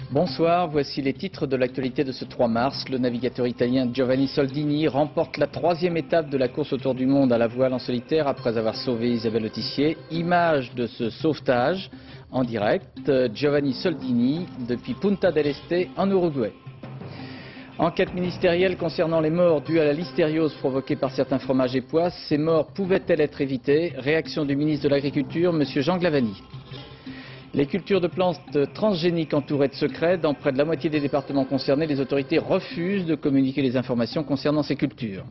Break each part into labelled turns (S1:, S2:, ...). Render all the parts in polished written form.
S1: Bonsoir, voici les titres de l'actualité de ce 3 mars. Le navigateur italien Giovanni Soldini remporte la 3e étape de la course autour du monde à la voile en solitaire après avoir sauvé Isabelle Autissier. Image de ce sauvetage en direct, Giovanni Soldini depuis Punta del Este en Uruguay. Enquête ministérielle concernant les morts dues à la listériose provoquée par certains fromages et pois. Ces morts pouvaient-elles être évitées? Réaction du ministre de l'Agriculture, M. Jean Glavany. Les cultures de plantes transgéniques entourées de secrets. Dans près de la moitié des départements concernés, les autorités refusent de communiquer les informations concernant ces cultures.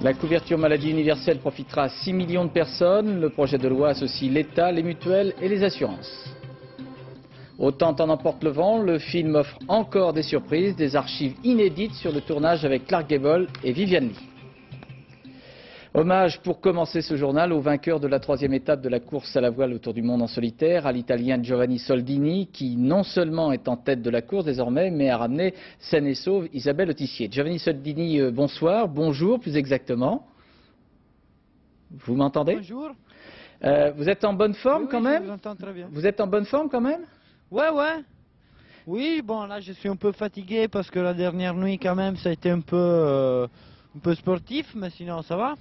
S1: La couverture maladie universelle profitera à 6 millions de personnes. Le projet de loi associe l'État, les mutuelles et les assurances. Autant en emporte le vent, le film offre encore des surprises, des archives inédites sur le tournage avec Clark Gable et Viviane Lee. Hommage pour commencer ce journal au vainqueur de la 3e étape de la course à la voile autour du monde en solitaire, à l'italien Giovanni Soldini, qui non seulement est en tête de la course désormais, mais a ramené saine et sauve Isabelle Autissier. Giovanni Soldini, bonsoir, bonjour plus exactement. Vous m'entendez?
S2: Bonjour.
S1: Vous êtes en bonne forme quand même?
S2: Je vous entends très bien.
S1: Vous êtes en bonne forme quand même?
S2: Ouais. Oui, bon là je suis un peu fatigué parce que la dernière nuit quand même ça a été un peu sportif, mais sinon ça va.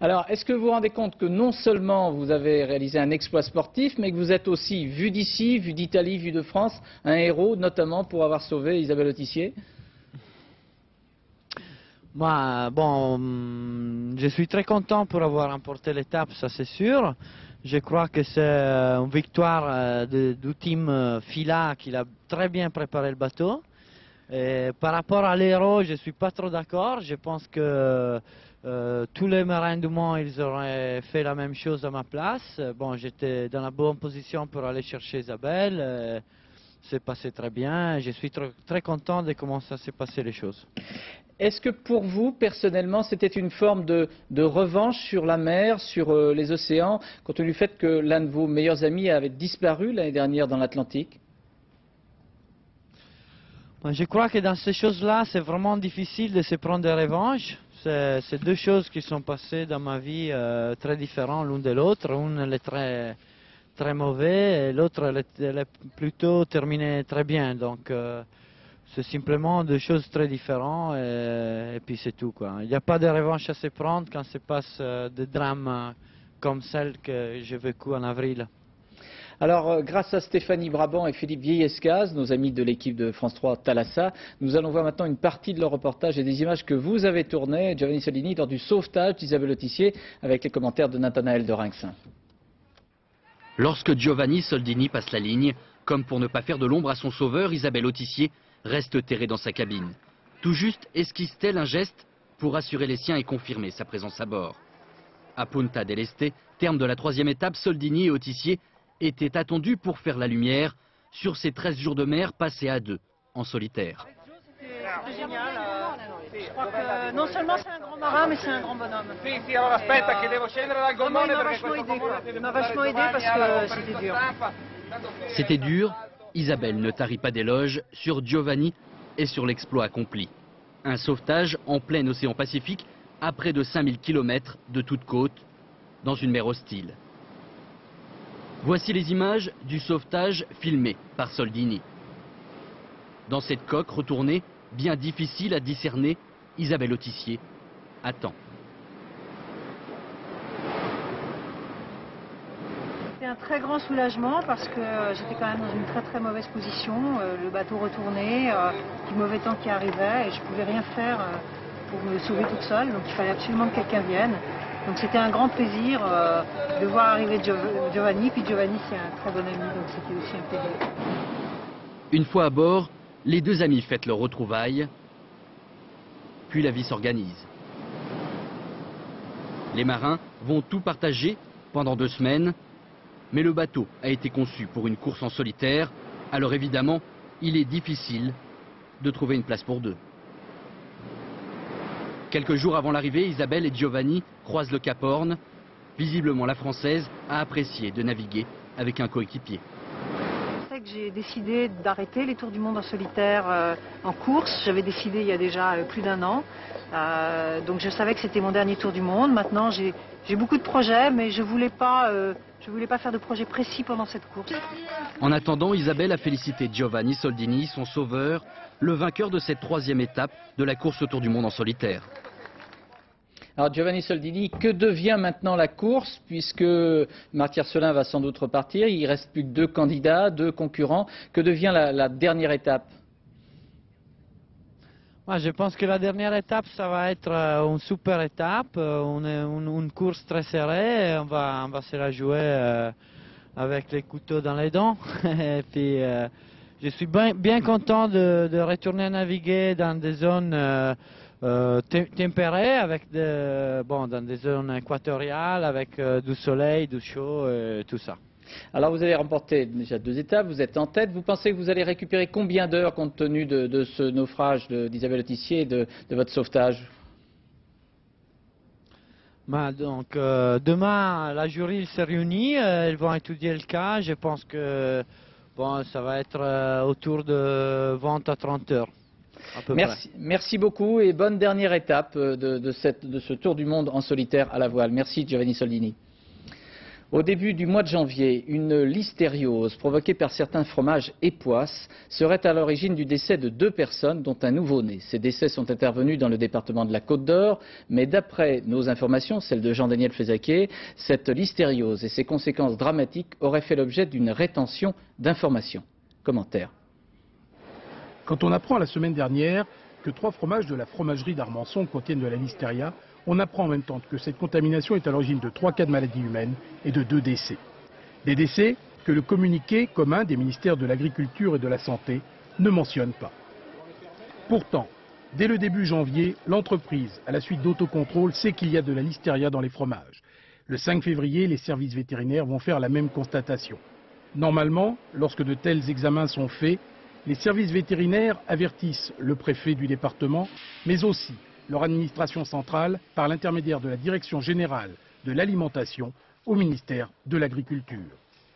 S1: Alors, est-ce que vous vous rendez compte que non seulement vous avez réalisé un exploit sportif, mais que vous êtes aussi, vu d'ici, vu d'Italie, vu de France, un héros, notamment pour avoir sauvé Isabelle Autissier?
S2: Moi, bon, je suis très content pour avoir remporté l'étape, ça c'est sûr. Je crois que c'est une victoire du team Fila qui a très bien préparé le bateau. Et par rapport à l'héros, je ne suis pas trop d'accord. Je pense que tous les marins du monde, ils auraient fait la même chose à ma place. Bon, j'étais dans la bonne position pour aller chercher Isabelle. C'est passé très bien. Je suis très content de comment ça s'est passé les choses.
S1: Est-ce que pour vous, personnellement, c'était une forme de revanche sur la mer, sur les océans, compte tenu du fait que l'un de vos meilleurs amis avait disparu l'année dernière dans l'Atlantique?
S2: Je crois que dans ces choses-là, c'est vraiment difficile de se prendre des revanches. C'est deux choses qui sont passées dans ma vie très différentes l'une de l'autre. Une elle est très mauvaise et l'autre elle est plutôt terminée très bien. Donc c'est simplement deux choses très différentes et puis c'est tout, quoi. Il n'y a pas de revanche à se prendre quand se passe des drames comme celle que j'ai vécue en avril.
S1: Alors, grâce à Stéphanie Brabant et Philippe Vieillescaz, nos amis de l'équipe de France 3 Thalassa, nous allons voir maintenant une partie de leur reportage et des images que vous avez tournées, Giovanni Soldini, lors du sauvetage d'Isabelle Autissier, avec les commentaires de Nathanaël de Rinxin.
S3: Lorsque Giovanni Soldini passe la ligne, comme pour ne pas faire de l'ombre à son sauveur, Isabelle Autissier reste terrée dans sa cabine. Tout juste esquisse-t-elle un geste pour rassurer les siens et confirmer sa présence à bord. À Punta del Este, terme de la 3e étape, Soldini et Autissier était attendu pour faire la lumière sur ces 13 jours de mer passés à deux, en solitaire.
S4: C'était génial. Je crois que non seulement c'est un grand marin, mais c'est un grand bonhomme. Il m'a vachement aidé parce que c'était dur.
S3: C'était dur, Isabelle ne tarit pas d'éloges sur Giovanni et sur l'exploit accompli. Un sauvetage en plein océan Pacifique à près de 5000 km de toute côte, dans une mer hostile. Voici les images du sauvetage filmé par Soldini. Dans cette coque retournée, bien difficile à discerner, Isabelle Autissier attend.
S4: C'était un très grand soulagement parce que j'étais quand même dans une très mauvaise position. Le bateau retournait, du mauvais temps qui arrivait et je ne pouvais rien faire pour me sauver toute seule. Donc il fallait absolument que quelqu'un vienne. Donc c'était un grand plaisir de voir arriver Giovanni. Puis Giovanni c'est un très bon ami, donc c'était aussi un plaisir.
S3: Une fois à bord, les deux amis fêtent leur retrouvaille, puis la vie s'organise. Les marins vont tout partager pendant 2 semaines, mais le bateau a été conçu pour une course en solitaire, alors évidemment, il est difficile de trouver une place pour deux. Quelques jours avant l'arrivée, Isabelle et Giovanni croisent le Cap Horn. Visiblement, la Française a apprécié de naviguer avec un coéquipier.
S4: C'est que j'ai décidé d'arrêter les tours du monde en solitaire en course. J'avais décidé il y a déjà plus d'1 an. Donc je savais que c'était mon dernier tour du monde. Maintenant j'ai beaucoup de projets, mais je voulais pas faire de projet précis pendant cette course.
S3: En attendant, Isabelle a félicité Giovanni Soldini, son sauveur, le vainqueur de cette 3e étape de la course autour du monde en solitaire.
S1: Alors Giovanni Soldini, que devient maintenant la course, puisque Marty Arcelin va sans doute repartir, il ne reste plus que 2 candidats, 2 concurrents, que devient la dernière étape?
S2: Moi, je pense que la dernière étape, ça va être une super étape, une course très serrée, on va se la jouer avec les couteaux dans les dents. Et puis, je suis bien content de retourner naviguer dans des zones tempérées, dans des zones équatoriales, avec du soleil, du chaud, et tout ça.
S1: Alors vous avez remporté déjà 2 étapes, vous êtes en tête. Vous pensez que vous allez récupérer combien d'heures compte tenu de ce naufrage d'Isabelle Autissier et de votre sauvetage?
S2: Donc, demain, la jury se réunit, ils vont étudier le cas. Je pense que ça va être autour de 20 à 30 heures.
S1: Merci beaucoup et bonne dernière étape de ce tour du monde en solitaire à la voile. Merci Giovanni Soldini. Au début du mois de janvier, une listériose provoquée par certains fromages époisses serait à l'origine du décès de 2 personnes, dont un nouveau-né. Ces décès sont intervenus dans le département de la Côte d'Or, mais d'après nos informations, celles de Jean-Daniel Fézaquet, cette listériose et ses conséquences dramatiques auraient fait l'objet d'une rétention d'informations. Commentaire.
S5: Quand on apprend la semaine dernière que 3 fromages de la fromagerie d'Armançon contiennent de la listeria, on apprend en même temps que cette contamination est à l'origine de 3 cas de maladies humaines et de 2 décès. Des décès que le communiqué commun des ministères de l'Agriculture et de la Santé ne mentionne pas. Pourtant, dès le début janvier, l'entreprise, à la suite d'autocontrôle, sait qu'il y a de la listeria dans les fromages. Le 5 février, les services vétérinaires vont faire la même constatation. Normalement, lorsque de tels examens sont faits, les services vétérinaires avertissent le préfet du département, mais aussi leur administration centrale par l'intermédiaire de la Direction générale de l'alimentation au ministère de l'Agriculture.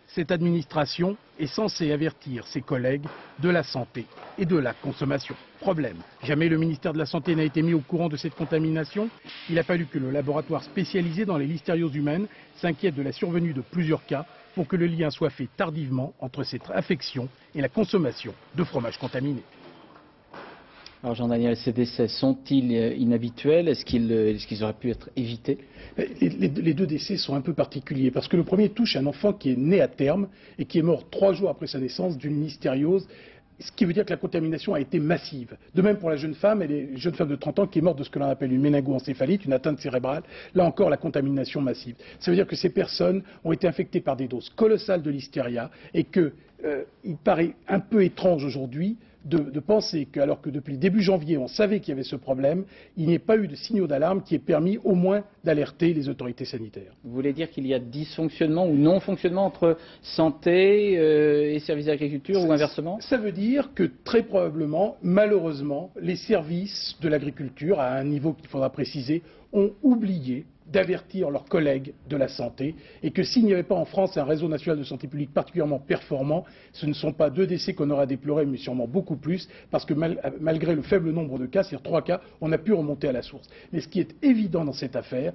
S5: Cette administration est censée avertir ses collègues de la santé et de la consommation. Problème, jamais le ministère de la Santé n'a été mis au courant de cette contamination. Il a fallu que le laboratoire spécialisé dans les listérioses humaines s'inquiète de la survenue de plusieurs cas pour que le lien soit fait tardivement entre cette infection et la consommation de fromage contaminé.
S1: Alors Jean-Daniel, ces décès sont-ils inhabituels? Est-ce qu'ils auraient pu être évités?
S5: Les 2 décès sont un peu particuliers parce que le premier touche un enfant qui est né à terme et qui est mort 3 jours après sa naissance d'une listériose, ce qui veut dire que la contamination a été massive. De même pour la jeune femme, elle est une jeune femme de 30 ans qui est morte de ce que l'on appelle une méningoencéphalite, une atteinte cérébrale. Là encore, la contamination massive. Ça veut dire que ces personnes ont été infectées par des doses colossales de listeria et qu'il paraît un peu étrange aujourd'hui de penser que, alors que depuis le début janvier, on savait qu'il y avait ce problème, il n'y ait pas eu de signaux d'alarme qui aient permis au moins d'alerter les autorités sanitaires.
S1: Vous voulez dire qu'il y a dysfonctionnement ou non-fonctionnement entre santé et services d'agriculture ou inversement?
S5: Ça veut dire que très probablement, malheureusement, les services de l'agriculture, à un niveau qu'il faudra préciser, ont oublié d'avertir leurs collègues de la santé et que s'il n'y avait pas en France un réseau national de santé publique particulièrement performant, ce ne sont pas 2 décès qu'on aura déplorés, mais sûrement beaucoup plus, parce que malgré le faible nombre de cas, c'est-à-dire 3 cas, on a pu remonter à la source. Mais ce qui est évident dans cette affaire,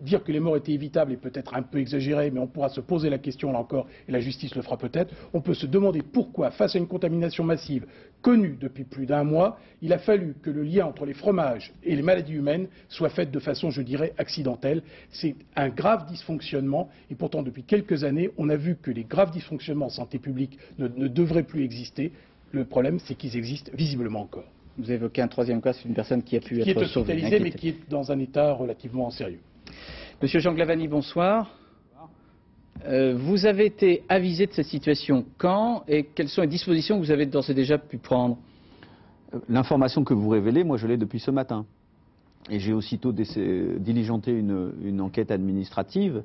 S5: dire que les morts étaient évitables est peut-être un peu exagéré, mais on pourra se poser la question là encore, et la justice le fera peut-être, on peut se demander pourquoi, face à une contamination massive connue depuis plus d'1 mois, il a fallu que le lien entre les fromages et les maladies humaines soit fait de façon, je dirais, accidentelle. C'est un grave dysfonctionnement et pourtant depuis quelques années, on a vu que les graves dysfonctionnements en santé publique ne devraient plus exister. Le problème, c'est qu'ils existent visiblement encore.
S1: Vous évoquez un 3e cas, c'est une personne qui a pu être sauvée.
S5: Qui est hospitalisée, mais qui est dans un état relativement sérieux.
S1: Monsieur Jean Glavany, bonsoir. Vous avez été avisé de cette situation quand et quelles sont les dispositions que vous avez d'ores et déjà pu prendre?
S6: L'information que vous révélez, moi je l'ai depuis ce matin. Et j'ai aussitôt diligenté une enquête administrative,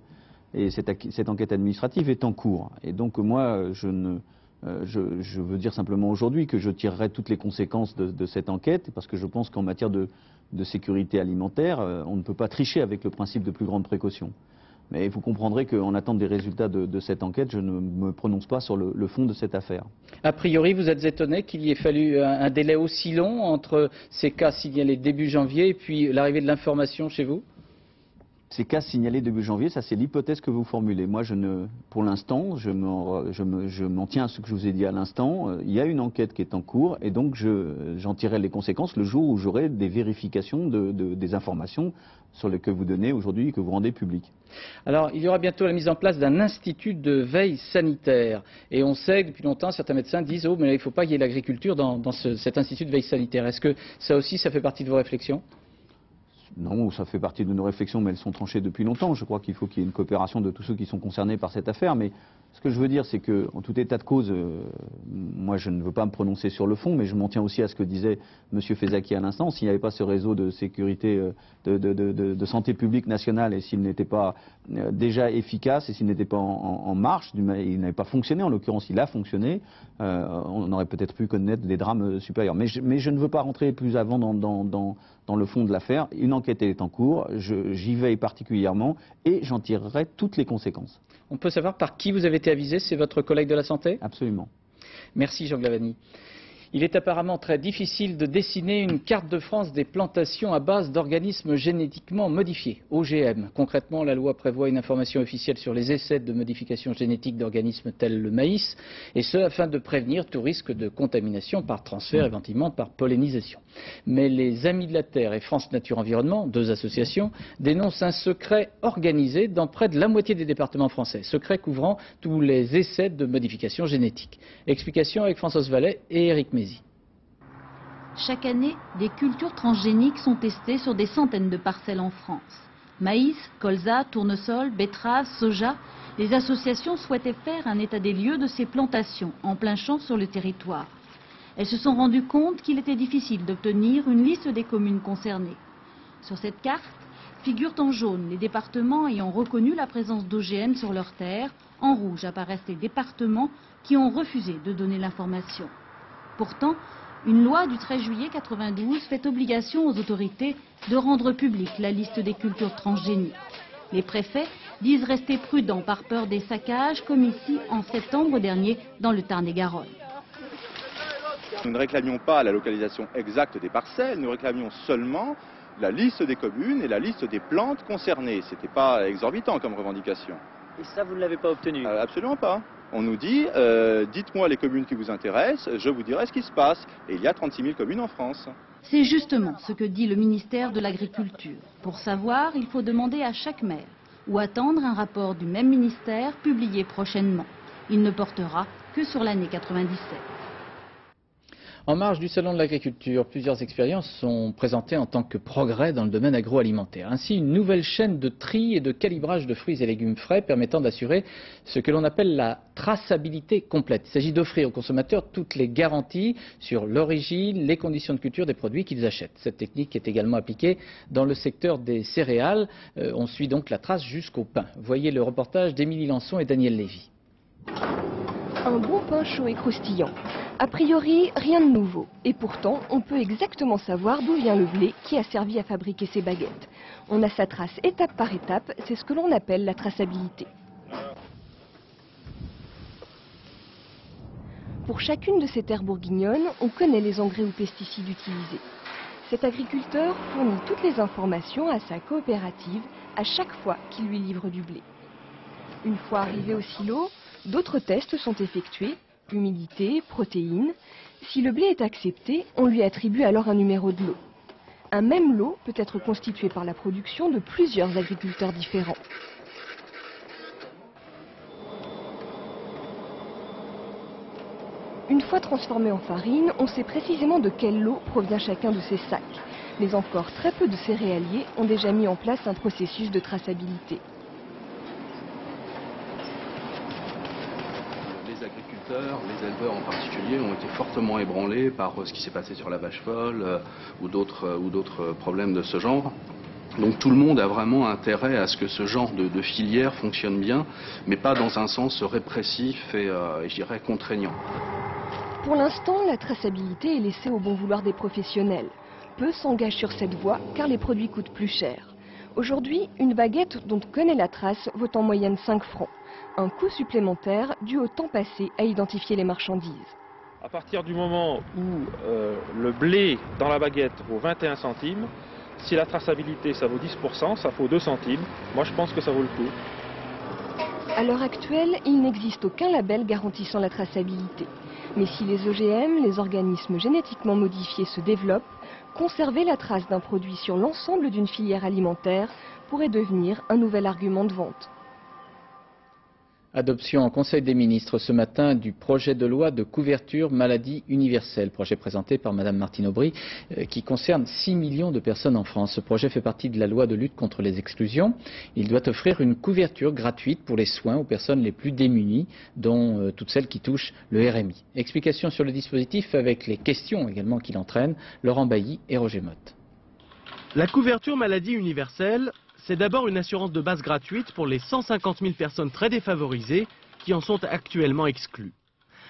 S6: et cette enquête administrative est en cours. Et donc moi, je veux dire simplement aujourd'hui que je tirerai toutes les conséquences de cette enquête, parce que je pense qu'en matière de sécurité alimentaire, on ne peut pas tricher avec le principe de plus grande précaution. Mais vous comprendrez qu'en attente des résultats de cette enquête, je ne me prononce pas sur le fond de cette affaire.
S1: A priori, vous êtes étonné qu'il y ait fallu un délai aussi long entre ces cas signalés début janvier et puis l'arrivée de l'information chez vous?
S6: Ces cas signalés début janvier, ça c'est l'hypothèse que vous formulez. Moi, pour l'instant, je m'en tiens à ce que je vous ai dit à l'instant. Il y a une enquête qui est en cours et donc j'en tirerai les conséquences le jour où j'aurai des vérifications des informations que vous donnez aujourd'hui et que vous rendez publiques.
S1: Alors, il y aura bientôt la mise en place d'un institut de veille sanitaire. Et on sait que depuis longtemps, certains médecins disent « Oh, mais il ne faut pas qu'il y ait l'agriculture dans cet institut de veille sanitaire ». Est-ce que ça aussi, ça fait partie de vos réflexions ?
S6: Non, ça fait partie de nos réflexions, mais elles sont tranchées depuis longtemps. Je crois qu'il faut qu'il y ait une coopération de tous ceux qui sont concernés par cette affaire. Mais ce que je veux dire, c'est qu'en tout état de cause, moi je ne veux pas me prononcer sur le fond, mais je m'en tiens aussi à ce que disait M. Fezaki à l'instant. S'il n'y avait pas ce réseau de sécurité, de santé publique nationale, et s'il n'était pas déjà efficace, et s'il n'était pas en marche, il n'avait pas fonctionné, en l'occurrence il a fonctionné, on aurait peut-être pu connaître des drames supérieurs. Mais je ne veux pas rentrer plus avant dans le fond de l'affaire. Une enquête est en cours, j'y veille particulièrement et j'en tirerai toutes les conséquences.
S1: On peut savoir par qui vous avez été avisé? C'est votre collègue de la santé?
S6: Absolument.
S1: Merci Jean Glavany. Il est apparemment très difficile de dessiner une carte de France des plantations à base d'organismes génétiquement modifiés, OGM. Concrètement, la loi prévoit une information officielle sur les essais de modification génétique d'organismes tels le maïs, et ce afin de prévenir tout risque de contamination par transfert, éventuellement par pollinisation. Mais les Amis de la Terre et France Nature Environnement, deux associations, dénoncent un secret organisé dans près de la moitié des départements français, secret couvrant tous les essais de modification génétique. Explication avec Françoise Vallet et Éric Mézy.
S7: Chaque année, des cultures transgéniques sont testées sur des centaines de parcelles en France. Maïs, colza, tournesol, betterave, soja, les associations souhaitaient faire un état des lieux de ces plantations en plein champ sur le territoire. Elles se sont rendues compte qu'il était difficile d'obtenir une liste des communes concernées. Sur cette carte figurent en jaune les départements ayant reconnu la présence d'OGM sur leurs terres. En rouge apparaissent les départements qui ont refusé de donner l'information. Pourtant, une loi du 13 juillet 1992 fait obligation aux autorités de rendre publique la liste des cultures transgéniques. Les préfets disent rester prudents par peur des saccages, comme ici en septembre dernier dans le Tarn-et-Garonne.
S8: Nous ne réclamions pas la localisation exacte des parcelles, nous réclamions seulement la liste des communes et la liste des plantes concernées. Ce n'était pas exorbitant comme revendication.
S9: Et ça, vous ne l'avez pas obtenu?
S8: Absolument pas. On nous dit, dites-moi les communes qui vous intéressent, je vous dirai ce qui se passe. Et il y a 36 000 communes en France.
S7: C'est justement ce que dit le ministère de l'Agriculture. Pour savoir, il faut demander à chaque maire ou attendre un rapport du même ministère publié prochainement. Il ne portera que sur l'année 97.
S1: En marge du Salon de l'Agriculture, plusieurs expériences sont présentées en tant que progrès dans le domaine agroalimentaire. Ainsi, une nouvelle chaîne de tri et de calibrage de fruits et légumes frais permettant d'assurer ce que l'on appelle la traçabilité complète. Il s'agit d'offrir aux consommateurs toutes les garanties sur l'origine, les conditions de culture des produits qu'ils achètent. Cette technique est également appliquée dans le secteur des céréales. On suit donc la trace jusqu'au pain. Voyez le reportage d'Émilie Lançon et Daniel Lévy.
S10: Un bon pain chaud et croustillant. A priori, rien de nouveau. Et pourtant, on peut exactement savoir d'où vient le blé qui a servi à fabriquer ces baguettes. On a sa trace étape par étape, c'est ce que l'on appelle la traçabilité. Pour chacune de ces terres bourguignonnes, on connaît les engrais ou pesticides utilisés. Cet agriculteur fournit toutes les informations à sa coopérative à chaque fois qu'il lui livre du blé. Une fois arrivé au silo, d'autres tests sont effectués, humidité, protéines. Si le blé est accepté, on lui attribue alors un numéro de lot. Un même lot peut être constitué par la production de plusieurs agriculteurs différents. Une fois transformé en farine, on sait précisément de quel lot provient chacun de ces sacs. Mais encore très peu de céréaliers ont déjà mis en place un processus de traçabilité.
S11: Les agriculteurs, les éleveurs en particulier, ont été fortement ébranlés par ce qui s'est passé sur la vache folle ou d'autres problèmes de ce genre. Donc tout le monde a vraiment intérêt à ce que ce genre de filière fonctionne bien, mais pas dans un sens répressif et je dirais contraignant.
S10: Pour l'instant, la traçabilité est laissée au bon vouloir des professionnels. Peu s'engagent sur cette voie car les produits coûtent plus cher. Aujourd'hui, une baguette dont on connaît la trace vaut en moyenne 5 francs. Un coût supplémentaire dû au temps passé à identifier les marchandises.
S12: À partir du moment où le blé dans la baguette vaut 21 centimes, si la traçabilité ça vaut 10%, ça vaut 2 centimes. Moi je pense que ça vaut le coup.
S10: À l'heure actuelle, il n'existe aucun label garantissant la traçabilité. Mais si les OGM, les organismes génétiquement modifiés, se développent, conserver la trace d'un produit sur l'ensemble d'une filière alimentaire pourrait devenir un nouvel argument de vente.
S1: Adoption en Conseil des ministres ce matin du projet de loi de couverture maladie universelle, projet présenté par Mme Martine Aubry, qui concerne 6 millions de personnes en France. Ce projet fait partie de la loi de lutte contre les exclusions. Il doit offrir une couverture gratuite pour les soins aux personnes les plus démunies, dont toutes celles qui touchent le RMI. Explication sur le dispositif avec les questions également qu'il entraîne, Laurent Bailly et Roger Motte.
S13: La couverture maladie universelle, c'est d'abord une assurance de base gratuite pour les 150 000 personnes très défavorisées qui en sont actuellement exclues.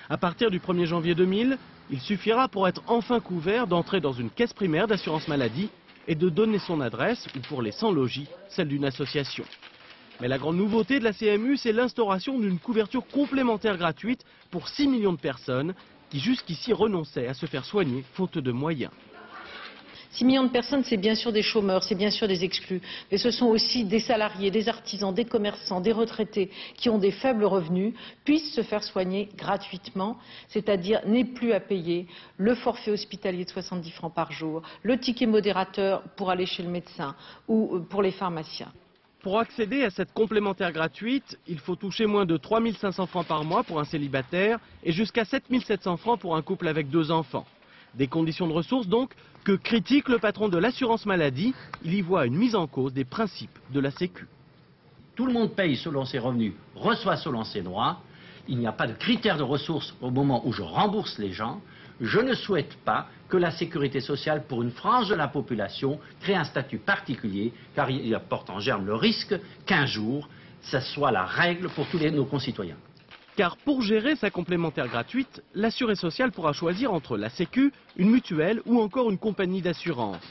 S13: À partir du 1er janvier 2000, il suffira pour être enfin couvert d'entrer dans une caisse primaire d'assurance maladie et de donner son adresse, ou pour les sans-logis, celle d'une association. Mais la grande nouveauté de la CMU, c'est l'instauration d'une couverture complémentaire gratuite pour 6 millions de personnes qui jusqu'ici renonçaient à se faire soigner faute de moyens.
S14: 6 millions de personnes, c'est bien sûr des chômeurs, c'est bien sûr des exclus, mais ce sont aussi des salariés, des artisans, des commerçants, des retraités qui ont des faibles revenus, puissent se faire soigner gratuitement, c'est-à-dire n'aient plus à payer le forfait hospitalier de 70 francs par jour, le ticket modérateur pour aller chez le médecin ou pour les pharmaciens.
S13: Pour accéder à cette complémentaire gratuite, il faut toucher moins de 3 500 francs par mois pour un célibataire et jusqu'à 7 700 francs pour un couple avec 2 enfants. Des conditions de ressources donc que critique le patron de l'assurance maladie. Il y voit une mise en cause des principes de la Sécu.
S15: Tout le monde paye selon ses revenus, reçoit selon ses droits. Il n'y a pas de critères de ressources au moment où je rembourse les gens. Je ne souhaite pas que la sécurité sociale, pour une frange de la population, crée un statut particulier, car il porte en germe le risque qu'un jour, ça soit la règle pour tous nos concitoyens.
S13: Car pour gérer sa complémentaire gratuite, l'assuré social pourra choisir entre la Sécu, une mutuelle ou encore une compagnie d'assurance.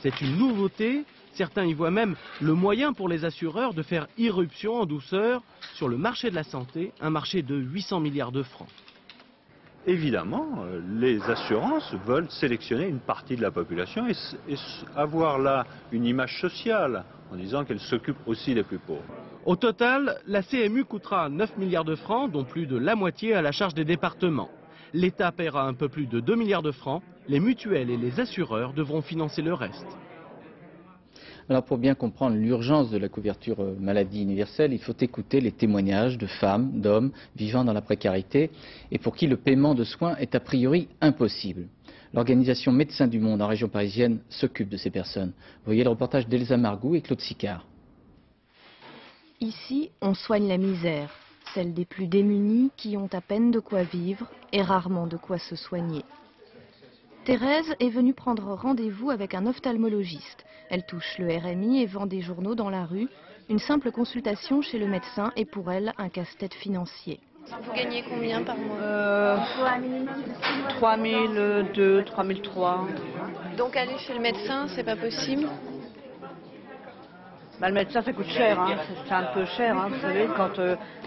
S13: C'est une nouveauté, certains y voient même le moyen pour les assureurs de faire irruption en douceur sur le marché de la santé, un marché de 800 milliards de francs.
S16: Évidemment, les assurances veulent sélectionner une partie de la population et avoir là une image sociale en disant qu'elle s'occupe aussi des plus pauvres.
S13: Au total, la CMU coûtera 9 milliards de francs, dont plus de la moitié à la charge des départements. L'État paiera un peu plus de 2 milliards de francs, les mutuelles et les assureurs devront financer le reste.
S1: Alors pour bien comprendre l'urgence de la couverture maladie universelle, il faut écouter les témoignages de femmes, d'hommes vivant dans la précarité et pour qui le paiement de soins est a priori impossible. L'organisation Médecins du Monde en région parisienne s'occupe de ces personnes. Voyez le reportage d'Elsa Margou et Claude Sicard.
S17: Ici, on soigne la misère, celle des plus démunis qui ont à peine de quoi vivre et rarement de quoi se soigner. Thérèse est venue prendre rendez-vous avec un ophtalmologiste. Elle touche le RMI et vend des journaux dans la rue. Une simple consultation chez le médecin est pour elle un casse-tête financier.
S18: Vous gagnez combien par mois
S19: 3 200, 3 300.
S18: Donc aller chez le médecin, c'est pas possible?
S19: Le médecin, ça coûte cher, hein. C'est un peu cher, hein, vous savez, quand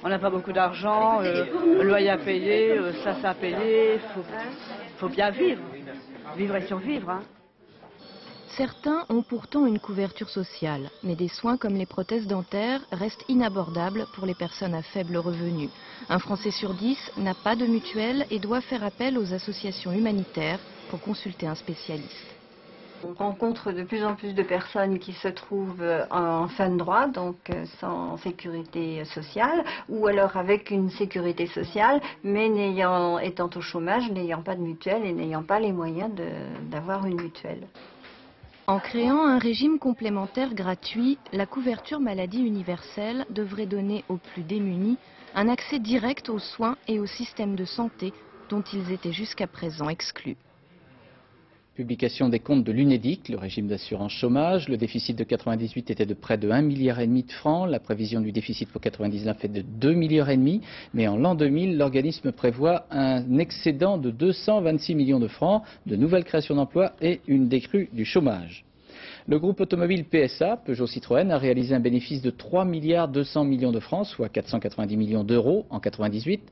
S19: on n'a pas beaucoup d'argent, le loyer à payer, ça à payer, faut bien vivre, vivre et survivre. Hein.
S17: Certains ont pourtant une couverture sociale, mais des soins comme les prothèses dentaires restent inabordables pour les personnes à faible revenu. Un Français sur 10 n'a pas de mutuelle et doit faire appel aux associations humanitaires pour consulter un spécialiste.
S20: On rencontre de plus en plus de personnes qui se trouvent en fin de droit, donc sans sécurité sociale, ou alors avec une sécurité sociale, mais étant au chômage, n'ayant pas de mutuelle et n'ayant pas les moyens d'avoir une mutuelle.
S17: En créant un régime complémentaire gratuit, la couverture maladie universelle devrait donner aux plus démunis un accès direct aux soins et au système de santé dont ils étaient jusqu'à présent exclus.
S1: Publication des comptes de l'UNEDIC, le régime d'assurance chômage. Le déficit de 98 était de près de 1,5 milliard de francs. La prévision du déficit pour 99 est de 2,5 milliards. Mais en l'an 2000, l'organisme prévoit un excédent de 226 millions de francs, de nouvelles créations d'emplois et une décrue du chômage. Le groupe automobile PSA, Peugeot Citroën, a réalisé un bénéfice de 3,2 milliards de francs, soit 490 millions d'euros en 1998.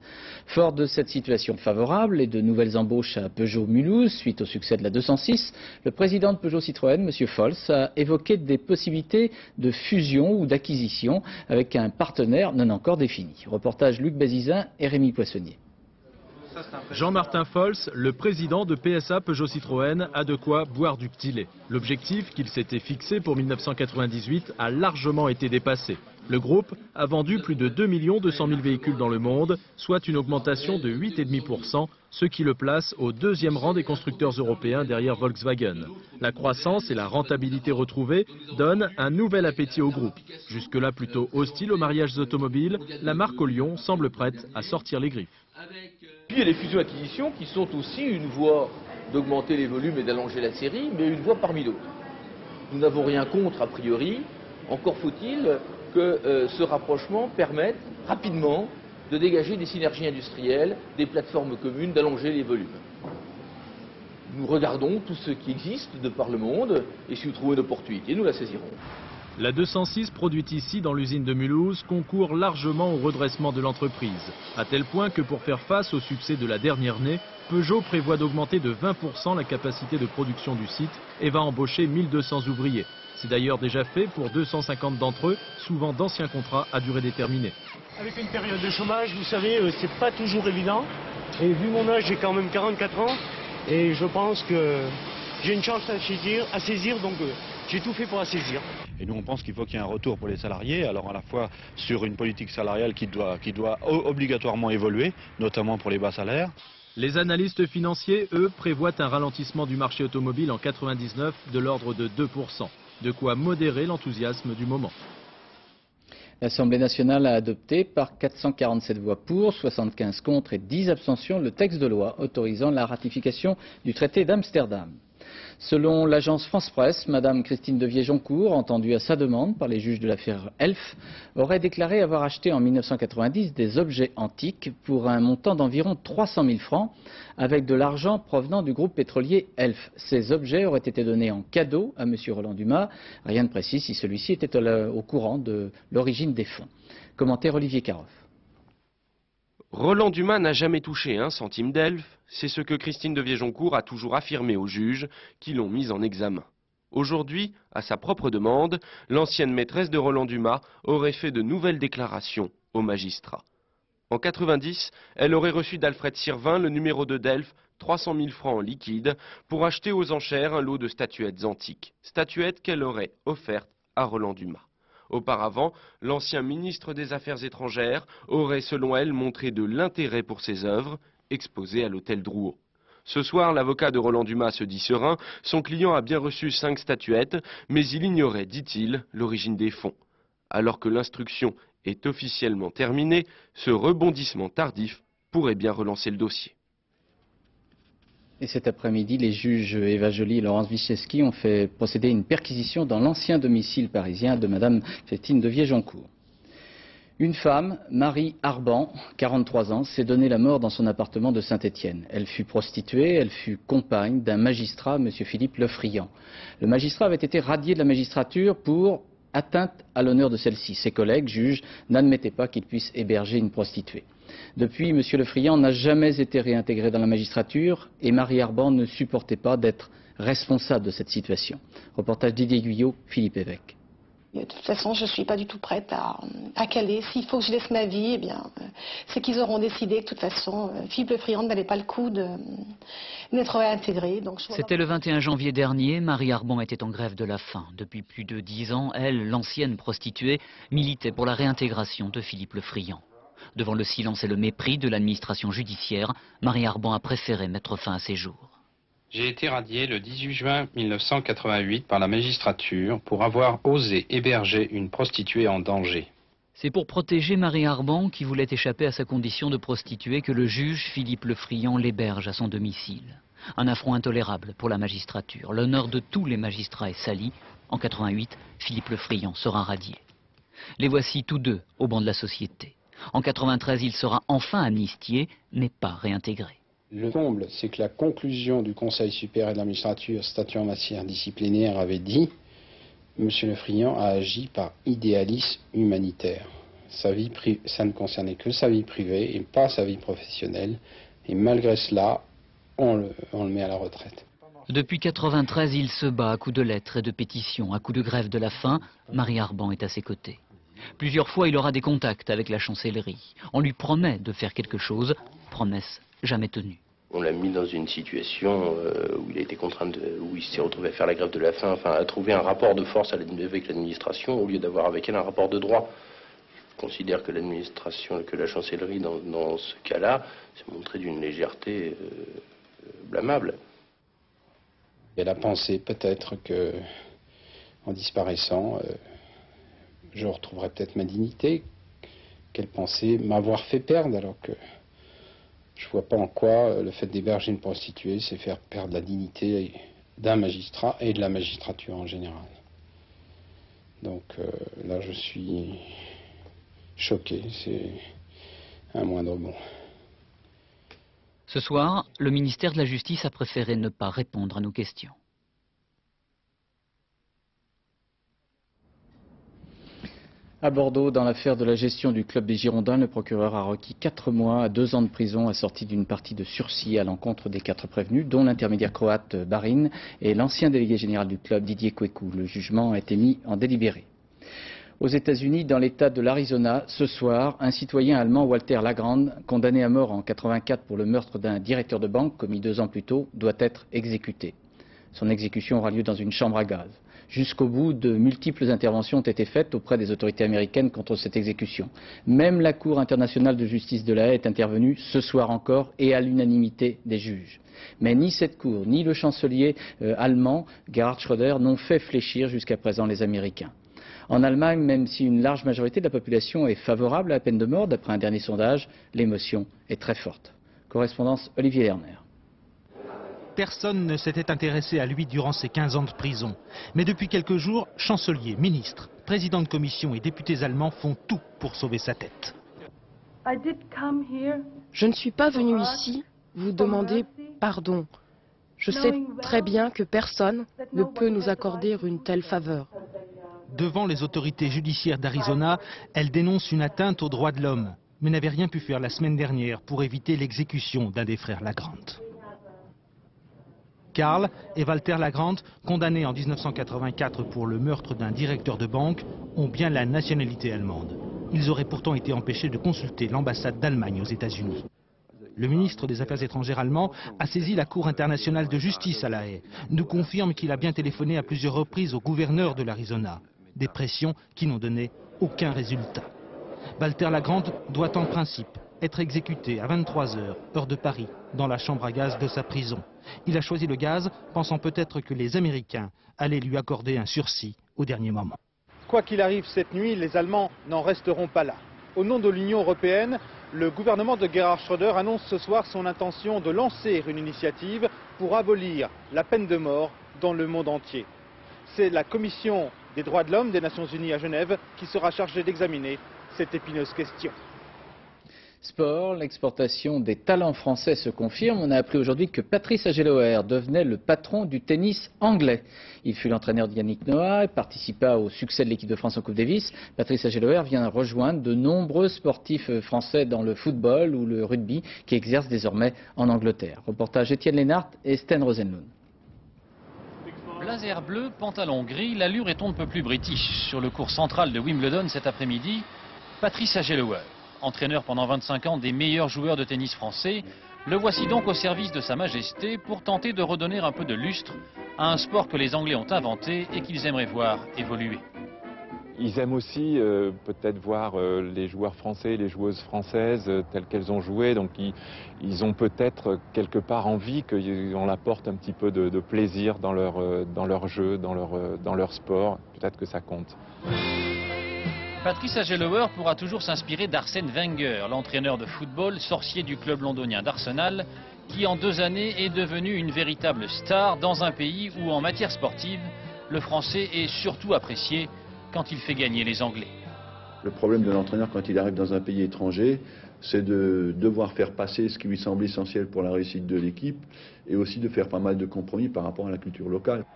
S1: Fort de cette situation favorable et de nouvelles embauches à Peugeot Mulhouse, suite au succès de la 206, le président de Peugeot Citroën, M. Fols, a évoqué des possibilités de fusion ou d'acquisition avec un partenaire non encore défini. Reportage Luc Bazizin et Rémi Poissonnier.
S21: Jean-Martin Fols, le président de PSA Peugeot Citroën, a de quoi boire du petit lait. L'objectif qu'il s'était fixé pour 1998 a largement été dépassé. Le groupe a vendu plus de 2 200 000 véhicules dans le monde, soit une augmentation de 8,5%, ce qui le place au deuxième rang des constructeurs européens derrière Volkswagen. La croissance et la rentabilité retrouvées donnent un nouvel appétit au groupe. Jusque-là plutôt hostile aux mariages automobiles, la marque au Lyon semble prête à sortir les griffes.
S22: Puis il y a les fusions-acquisitions qui sont aussi une voie d'augmenter les volumes et d'allonger la série, mais une voie parmi d'autres. Nous n'avons rien contre a priori, encore faut-il que ce rapprochement permette rapidement de dégager des synergies industrielles, des plateformes communes, d'allonger les volumes. Nous regardons tout ce qui existe de par le monde et si nous trouvons une opportunité, nous la saisirons.
S21: La 206 produite ici dans l'usine de Mulhouse concourt largement au redressement de l'entreprise, à tel point que pour faire face au succès de la dernière née, Peugeot prévoit d'augmenter de 20% la capacité de production du site et va embaucher 1200 ouvriers. C'est d'ailleurs déjà fait pour 250 d'entre eux, souvent d'anciens contrats à durée déterminée.
S23: Avec une période de chômage, vous savez, c'est pas toujours évident. Et vu mon âge, j'ai quand même 44 ans. Et je pense que j'ai une chance à saisir, donc j'ai tout fait pour la saisir.
S24: Et nous, on pense qu'il faut qu'il y ait un retour pour les salariés, alors à la fois sur une politique salariale qui doit obligatoirement évoluer, notamment pour les bas salaires.
S21: Les analystes financiers, eux, prévoient un ralentissement du marché automobile en 1999 de l'ordre de 2%, de quoi modérer l'enthousiasme du moment.
S1: L'Assemblée nationale a adopté par 447 voix pour, 75 contre et 10 abstentions le texte de loi autorisant la ratification du traité d'Amsterdam. Selon l'agence France-Presse, Mme Christine Devier-Joncourt, entendue à sa demande par les juges de l'affaire Elf, aurait déclaré avoir acheté en 1990 des objets antiques pour un montant d'environ 300 000 francs avec de l'argent provenant du groupe pétrolier Elf. Ces objets auraient été donnés en cadeau à M. Roland Dumas. Rien ne précise si celui-ci était au courant de l'origine des fonds. Commentaire Olivier Caroff.
S25: Roland Dumas n'a jamais touché un centime d'Elf, c'est ce que Christine Devier-Joncourt a toujours affirmé aux juges qui l'ont mise en examen. Aujourd'hui, à sa propre demande, l'ancienne maîtresse de Roland Dumas aurait fait de nouvelles déclarations aux magistrats. En 1990, elle aurait reçu d'Alfred Sirvin, le numéro 2 d'Elf, 300 000 francs en liquide pour acheter aux enchères un lot de statuettes antiques, statuettes qu'elle aurait offertes à Roland Dumas. Auparavant, l'ancien ministre des Affaires étrangères aurait, selon elle, montré de l'intérêt pour ses œuvres, exposées à l'hôtel Drouot. Ce soir, l'avocat de Roland Dumas se dit serein, son client a bien reçu 5 statuettes, mais il ignorait, dit-il, l'origine des fonds. Alors que l'instruction est officiellement terminée, ce rebondissement tardif pourrait bien relancer le dossier.
S1: Et cet après-midi, les juges Eva Joly et Laurence Wischewski ont fait procéder à une perquisition dans l'ancien domicile parisien de Mme Christine Devier-Joncourt. Une femme, Marie Arban, 43 ans, s'est donné la mort dans son appartement de Saint-Étienne. Elle fut prostituée, elle fut compagne d'un magistrat, M. Philippe Lefriant. Le magistrat avait été radié de la magistrature pour atteinte à l'honneur de celle-ci. Ses collègues, juges, n'admettaient pas qu'il puisse héberger une prostituée. Depuis, M. Lefriant n'a jamais été réintégré dans la magistrature et Marie Arban ne supportait pas d'être responsable de cette situation. Reportage Didier Guyot, Philippe Évêque.
S26: De toute façon, je ne suis pas du tout prête à caler. S'il faut que je laisse ma vie, eh bien, c'est qu'ils auront décidé que de toute façon, Philippe Lefriant ne valait pas le coup d'être réintégré.
S27: C'était le 21 janvier dernier, Marie Arban était en grève de la faim. Depuis plus de 10 ans, elle, l'ancienne prostituée, militait pour la réintégration de Philippe Lefriant. Devant le silence et le mépris de l'administration judiciaire, Marie Arban a préféré mettre fin à ses jours.
S28: J'ai été radié le 18 juin 1988 par la magistrature pour avoir osé héberger une prostituée en danger.
S27: C'est pour protéger Marie Arban, qui voulait échapper à sa condition de prostituée, que le juge Philippe Lefriant l'héberge à son domicile. Un affront intolérable pour la magistrature. L'honneur de tous les magistrats est sali. En 88, Philippe Lefriant sera radié. Les voici tous deux au banc de la société. En 93, il sera enfin amnistié, mais pas réintégré.
S29: Le comble, c'est que la conclusion du Conseil supérieur de la magistrature statuant en matière disciplinaire avait dit
S2: M. Le Friant a agi par idéalisme humanitaire. Ça ne concernait que sa vie privée et pas sa vie professionnelle. Et malgré cela, on le met à la retraite.
S27: Depuis 1993, il se bat à coups de lettres et de pétitions, à coups de grève de la faim. Marie Arban est à ses côtés. Plusieurs fois, il aura des contacts avec la chancellerie. On lui promet de faire quelque chose, promesse jamais tenue.
S3: On l'a mis dans une situation où il a été contraint, où il s'est retrouvé à faire la grève de la faim, enfin à trouver un rapport de force avec l'administration au lieu d'avoir avec elle un rapport de droit. Je considère que l'administration, que la chancellerie dans ce cas-là, s'est montrée d'une légèreté blâmable.
S2: Elle a pensé peut-être que, en disparaissant, je retrouverais peut-être ma dignité, qu'elle pensait m'avoir fait perdre, alors que je ne vois pas en quoi le fait d'héberger une prostituée, c'est faire perdre la dignité d'un magistrat et de la magistrature en général. Donc là, je suis choqué, c'est un moindre mot.
S27: Ce soir, le ministère de la Justice a préféré ne pas répondre à nos questions.
S1: À Bordeaux, dans l'affaire de la gestion du club des Girondins, le procureur a requis 4 mois à 2 ans de prison assortis d'une partie de sursis à l'encontre des 4 prévenus, dont l'intermédiaire croate Barin et l'ancien délégué général du club Didier Kweku. Le jugement a été mis en délibéré. Aux États-Unis, dans l'État de l'Arizona, ce soir, un citoyen allemand, Walter Lagrande, condamné à mort en 1984 pour le meurtre d'un directeur de banque commis 2 ans plus tôt, doit être exécuté. Son exécution aura lieu dans une chambre à gaz. Jusqu'au bout, de multiples interventions ont été faites auprès des autorités américaines contre cette exécution. Même la Cour internationale de justice de La Haye est intervenue ce soir encore et à l'unanimité des juges. Mais ni cette Cour, ni le chancelier allemand, Gerhard Schröder, n'ont fait fléchir jusqu'à présent les Américains. En Allemagne, même si une large majorité de la population est favorable à la peine de mort, d'après un dernier sondage, l'émotion est très forte. Correspondance Olivier Lerner.
S4: Personne ne s'était intéressé à lui durant ses 15 ans de prison. Mais depuis quelques jours, chanceliers, ministres, présidents de commission et députés allemands font tout pour sauver sa tête.
S5: Je ne suis pas venu ici vous demander pardon. Je sais très bien que personne ne peut nous accorder une telle faveur.
S4: Devant les autorités judiciaires d'Arizona, elle dénonce une atteinte aux droits de l'homme, mais n'avait rien pu faire la semaine dernière pour éviter l'exécution d'un des frères Lagrande. Karl et Walter Lagrande, condamnés en 1984 pour le meurtre d'un directeur de banque, ont bien la nationalité allemande. Ils auraient pourtant été empêchés de consulter l'ambassade d'Allemagne aux États-Unis. Le ministre des Affaires étrangères allemand a saisi la Cour internationale de justice à La Haye, nous confirme qu'il a bien téléphoné à plusieurs reprises au gouverneur de l'Arizona. Des pressions qui n'ont donné aucun résultat. Walter Lagrande doit en principe être exécuté à 23 h, heure de Paris, dans la chambre à gaz de sa prison. Il a choisi le gaz, pensant peut-être que les Américains allaient lui accorder un sursis au dernier moment.
S6: Quoi qu'il arrive cette nuit, les Allemands n'en resteront pas là. Au nom de l'Union européenne, le gouvernement de Gerhard Schröder annonce ce soir son intention de lancer une initiative pour abolir la peine de mort dans le monde entier. C'est la Commission des droits de l'homme des Nations Unies à Genève qui sera chargée d'examiner cette épineuse question.
S1: Sport, l'exportation des talents français se confirme. On a appris aujourd'hui que Patrice Ageloer devenait le patron du tennis anglais. Il fut l'entraîneur de Yannick Noah et participa au succès de l'équipe de France en Coupe Davis. Patrice Ageloer vient rejoindre de nombreux sportifs français dans le football ou le rugby qui exercent désormais en Angleterre. Reportage Étienne Lénart et Sten Rosenlund.
S7: Blazer bleu, pantalon gris, l'allure est on ne peut plus british. Sur le court central de Wimbledon cet après-midi, Patrice Ageloer. Entraîneur pendant 25 ans des meilleurs joueurs de tennis français, le voici donc au service de Sa Majesté pour tenter de redonner un peu de lustre à un sport que les Anglais ont inventé et qu'ils aimeraient voir évoluer.
S8: Ils aiment aussi peut-être voir les joueurs français, les joueuses françaises telles qu'elles ont joué. Donc ils ont peut-être quelque part envie qu'on apporte un petit peu de plaisir dans leur jeu, dans leur sport. Peut-être que ça compte.
S7: Patrice Ageloer pourra toujours s'inspirer d'Arsène Wenger, l'entraîneur de football, sorcier du club londonien d'Arsenal, qui en 2 années est devenu une véritable star dans un pays où en matière sportive, le français est surtout apprécié quand il fait gagner les Anglais.
S9: Le problème de l'entraîneur quand il arrive dans un pays étranger, c'est de devoir faire passer ce qui lui semble essentiel pour la réussite de l'équipe et aussi de faire pas mal de compromis par rapport à la culture locale.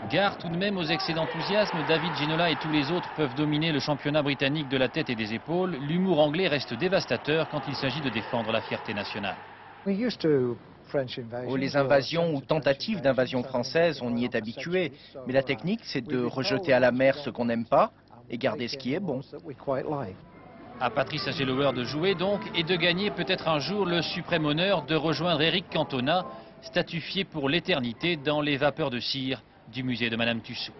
S7: Gare tout de même aux excès d'enthousiasme, David Ginola et tous les autres peuvent dominer le championnat britannique de la tête et des épaules. L'humour anglais reste dévastateur quand il s'agit de défendre la fierté nationale.
S10: Les invasions ou tentatives d'invasion française, on y est habitué. Mais la technique, c'est de rejeter à la mer ce qu'on n'aime pas et garder ce qui est bon.
S7: À Patrice Agelower de jouer donc et de gagner peut-être un jour le suprême honneur de rejoindre Eric Cantona, statufié pour l'éternité dans les vapeurs de cire du musée de Madame Tussaud.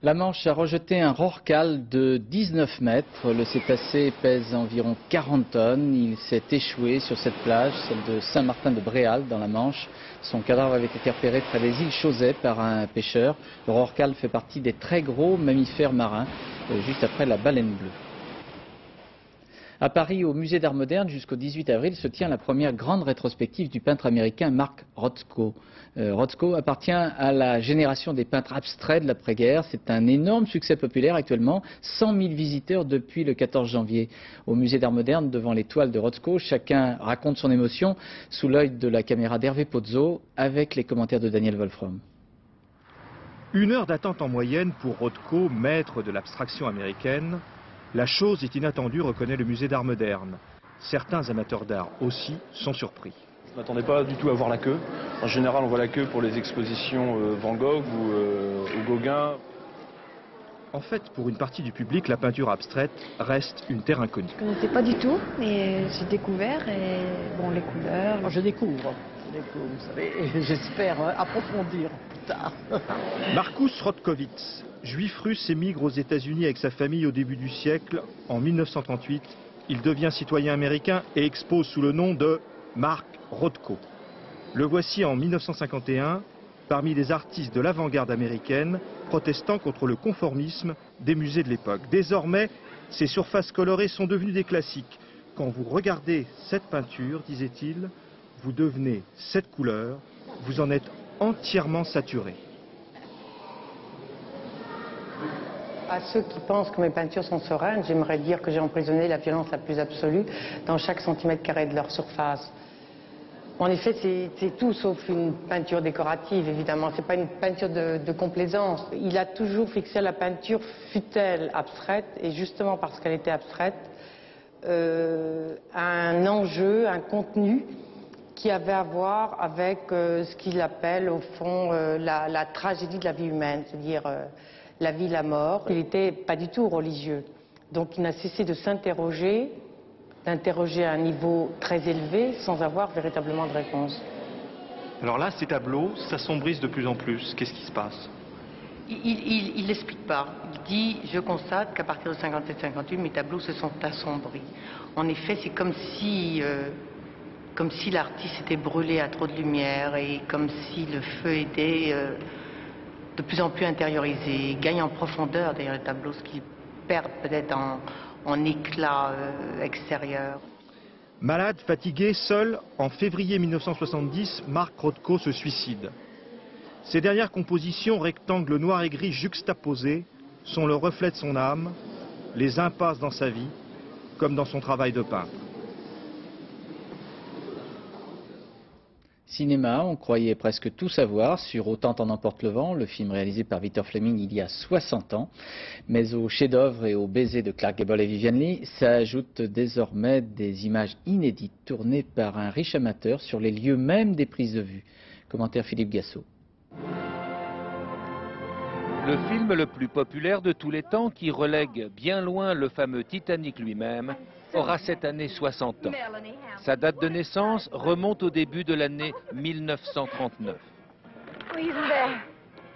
S1: La Manche a rejeté un rorqual de 19 mètres. Le cétacé pèse environ 40 tonnes. Il s'est échoué sur cette plage, celle de Saint-Martin-de-Bréal dans la Manche. Son cadavre avait été repéré près des îles Chausey par un pêcheur. Le rorqual fait partie des très gros mammifères marins, juste après la baleine bleue. À Paris, au musée d'art moderne, jusqu'au 18 avril, se tient la première grande rétrospective du peintre américain Mark Rothko. Rothko appartient à la génération des peintres abstraits de l'après-guerre. C'est un énorme succès populaire actuellement, 100 000 visiteurs depuis le 14 janvier. Au musée d'art moderne, devant les toiles de Rothko, chacun raconte son émotion sous l'œil de la caméra d'Hervé Pozzo, avec les commentaires de Daniel Wolfram.
S11: 1 heure d'attente en moyenne pour Rothko, maître de l'abstraction américaine. La chose est inattendue, reconnaît le musée d'art moderne. Certains amateurs d'art aussi sont surpris.
S12: Je ne m'attendais pas du tout à voir la queue. En général, on voit la queue pour les expositions Van Gogh ou Gauguin.
S11: En fait, pour une partie du public, la peinture abstraite reste une terre inconnue.
S13: Je ne connaissais pas du tout, et j'ai découvert, et bon, les couleurs.
S14: Je découvre, vous savez, et j'espère approfondir plus tard.
S11: Markus Rothkowitz, juif russe, émigre aux États-Unis avec sa famille au début du siècle. En 1938, il devient citoyen américain et expose sous le nom de Mark Rothko. Le voici en 1951, parmi les artistes de l'avant-garde américaine, protestant contre le conformisme des musées de l'époque. Désormais, ces surfaces colorées sont devenues des classiques. Quand vous regardez cette peinture, disait-il, vous devenez cette couleur, vous en êtes entièrement saturé.
S15: À ceux qui pensent que mes peintures sont sereines, j'aimerais dire que j'ai emprisonné la violence la plus absolue dans chaque centimètre carré de leur surface. En effet, c'est tout sauf une peinture décorative, évidemment. C'est pas une peinture de complaisance. Il a toujours fixé la peinture, fut-elle abstraite, et justement parce qu'elle était abstraite, un enjeu, un contenu qui avait à voir avec ce qu'il appelle, au fond, la tragédie de la vie humaine, c'est-à-dire la vie, la mort. Il n'était pas du tout religieux. Donc il n'a cessé de s'interroger, d'interroger à un niveau très élevé sans avoir véritablement de réponse.
S11: Alors là, ces tableaux s'assombrissent de plus en plus. Qu'est-ce qui se passe?
S15: Il n'explique pas. Il dit, je constate qu'à partir de 57-58, mes tableaux se sont assombris. En effet, c'est comme si l'artiste était brûlé à trop de lumière et comme si le feu était de plus en plus intériorisé, gagne en profondeur d'ailleurs les tableaux, ce qui perdent peut-être en éclat extérieur.
S11: Malade, fatigué, seul, en février 1970, Mark Rothko se suicide. Ses dernières compositions, rectangles noirs et gris juxtaposés, sont le reflet de son âme, les impasses dans sa vie, comme dans son travail de peintre.
S1: Cinéma, on croyait presque tout savoir sur Autant en emporte le vent, le film réalisé par Victor Fleming il y a 60 ans. Mais au chef-d'œuvre et au baiser de Clark Gable et Vivien Leigh s'ajoutent désormais des images inédites tournées par un riche amateur sur les lieux même des prises de vue. Commentaire Philippe Gassot.
S25: Le film le plus populaire de tous les temps qui relègue bien loin le fameux Titanic lui-même aura cette année 60 ans. Sa date de naissance remonte au début de l'année 1939.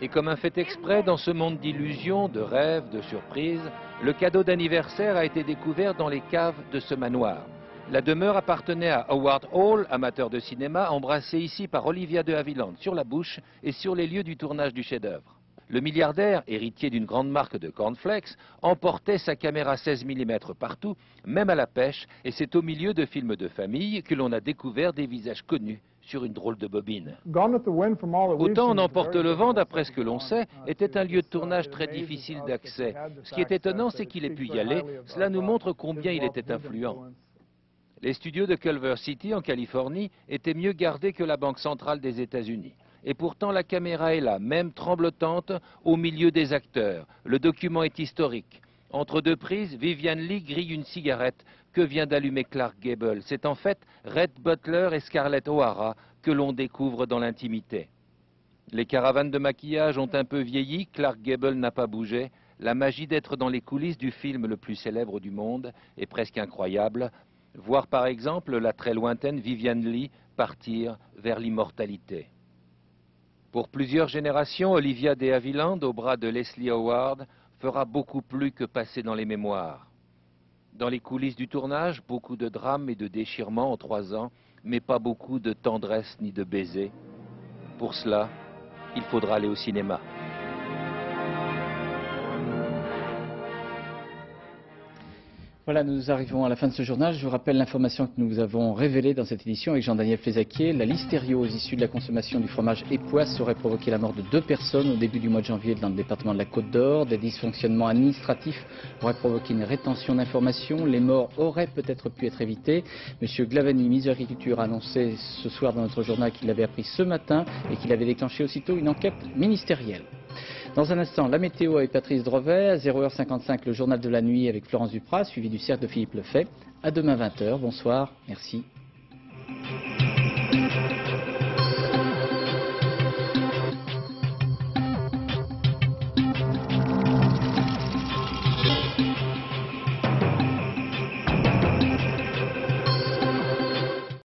S25: Et comme un fait exprès dans ce monde d'illusions, de rêves, de surprises, le cadeau d'anniversaire a été découvert dans les caves de ce manoir. La demeure appartenait à Howard Hall, amateur de cinéma, embrassé ici par Olivia de Havilland sur la bouche et sur les lieux du tournage du chef-d'œuvre. Le milliardaire, héritier d'une grande marque de cornflakes, emportait sa caméra 16 mm partout, même à la pêche, et c'est au milieu de films de famille que l'on a découvert des visages connus sur une drôle de bobine. Autant en emporte le vent, d'après ce que l'on sait, était un lieu de tournage très difficile d'accès. Ce qui est étonnant, c'est qu'il ait pu y aller. Cela nous montre combien il était influent. Les studios de Culver City, en Californie, étaient mieux gardés que la Banque centrale des États-Unis.
S16: Et pourtant la caméra est là, même tremblotante, au milieu des acteurs. Le document est historique. Entre deux prises, Vivian Leigh grille une cigarette que vient d'allumer Clark Gable. C'est en fait Rhett Butler et Scarlett O'Hara que l'on découvre dans l'intimité. Les caravanes de maquillage ont un peu vieilli, Clark Gable n'a pas bougé. La magie d'être dans les coulisses du film le plus célèbre du monde est presque incroyable. Voir par exemple la très lointaine Vivian Leigh partir vers l'immortalité. Pour plusieurs générations, Olivia de Havilland, au bras de Leslie Howard, fera beaucoup plus que passer dans les mémoires. Dans les coulisses du tournage, beaucoup de drames et de déchirements en 3 ans, mais pas beaucoup de tendresse ni de baisers. Pour cela, il faudra aller au cinéma.
S1: Voilà, nous arrivons à la fin de ce journal. Je vous rappelle l'information que nous vous avons révélée dans cette édition avec Jean-Daniel Flézaquier. La listériose issue de la consommation du fromage Epoisses aurait provoqué la mort de 2 personnes au début du mois de janvier dans le département de la Côte d'Or. Des dysfonctionnements administratifs auraient provoqué une rétention d'informations. Les morts auraient peut-être pu être évitées. Monsieur Glavany, ministre de l'Agriculture, a annoncé ce soir dans notre journal qu'il l'avait appris ce matin et qu'il avait déclenché aussitôt une enquête ministérielle. Dans un instant, la météo avec Patrice Drevet, à 0h55, le journal de la nuit avec Florence Duprat, suivi du cercle de Philippe Lefebvre. À demain 20h. Bonsoir. Merci.